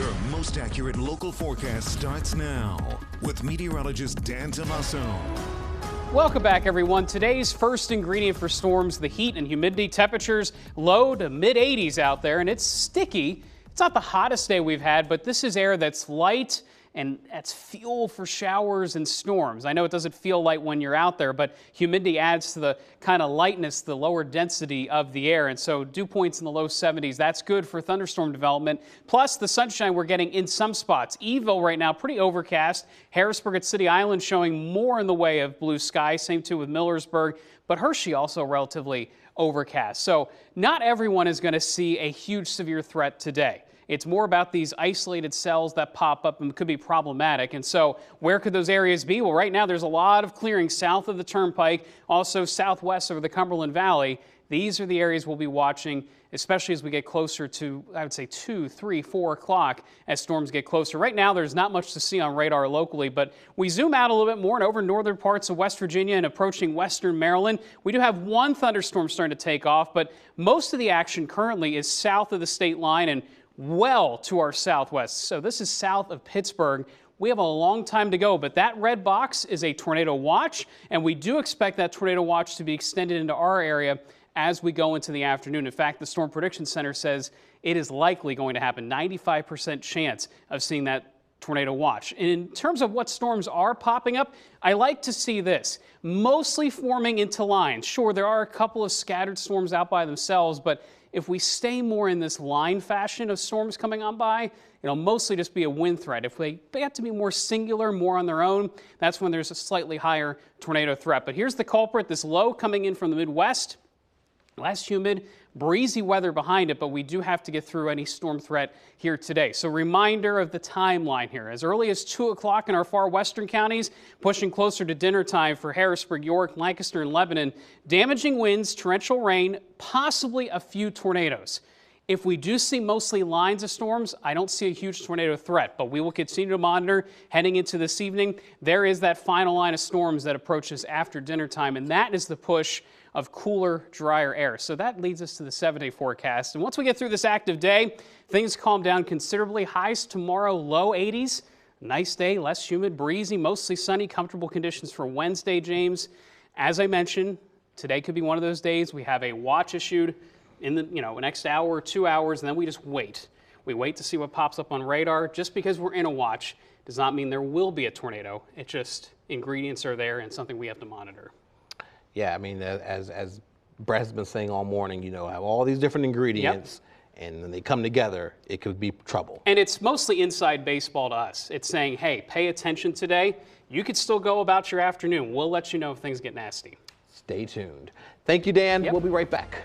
Your most accurate local forecast starts now with meteorologist Dan Tomaso. Welcome back, everyone. Today's first ingredient for storms, the heat and humidity. Temperatures low to mid 80s out there, and it's sticky. It's not the hottest day we've had, but this is air that's light, and that's fuel for showers and storms. I know it doesn't feel light when you're out there, but humidity adds to the kind of lightness, the lower density of the air. And so dew points in the low 70s, that's good for thunderstorm development. Plus the sunshine we're getting in some spots. Eville right now, pretty overcast. Harrisburg at City Island showing more in the way of blue sky. Same too with Millersburg, but Hershey also relatively overcast. So not everyone is going to see a huge severe threat today. It's more about these isolated cells that pop up and could be problematic. And so where could those areas be? Well, right now there's a lot of clearing south of the Turnpike, also southwest of the Cumberland Valley. These are the areas we'll be watching, especially as we get closer to, I would say, 2, 3, 4 o'clock as storms get closer. Right now, there's not much to see on radar locally, but we zoom out a little bit more and over northern parts of West Virginia and approaching western Maryland. We do have one thunderstorm starting to take off, but most of the action currently is south of the state line and well to our southwest. So this is south of Pittsburgh. We have a long time to go, but that red box is a tornado watch, and we do expect that tornado watch to be extended into our area as we go into the afternoon. In fact, the Storm Prediction Center says it is likely going to happen, 95% chance of seeing that tornado watch. And in terms of what storms are popping up, I like to see this, mostly forming into lines. Sure, there are a couple of scattered storms out by themselves, but if we stay more in this line fashion of storms coming on by, it'll mostly just be a wind threat. If they get to be more singular, more on their own, that's when there's a slightly higher tornado threat. But here's the culprit, this low coming in from the Midwest. Less humid, breezy weather behind it, but we do have to get through any storm threat here today. So reminder of the timeline here. As early as 2 o'clock in our far western counties, pushing closer to dinner time for Harrisburg, York, Lancaster, and Lebanon. Damaging winds, torrential rain, possibly a few tornadoes. If we do see mostly lines of storms, I don't see a huge tornado threat, but we will continue to monitor heading into this evening. There is that final line of storms that approaches after dinner time, and that is the push of cooler, drier air. So that leads us to the 7-day forecast. And once we get through this active day, things calm down considerably. Highs tomorrow, low 80s. Nice day, less humid, breezy, mostly sunny, comfortable conditions for Wednesday, James. As I mentioned, today could be one of those days we have a watch issued in the next hour or 2 hours, and then we just wait. We wait to see what pops up on radar. Just because we're in a watch does not mean there will be a tornado. It just, ingredients are there and something we have to monitor. Yeah, I mean, as Brett has been saying all morning, have all these different ingredients, and when they come together, it could be trouble. And it's mostly inside baseball to us. It's saying, hey, pay attention today. You could still go about your afternoon. We'll let you know if things get nasty. Stay tuned. Thank you, Dan. Yep. We'll be right back.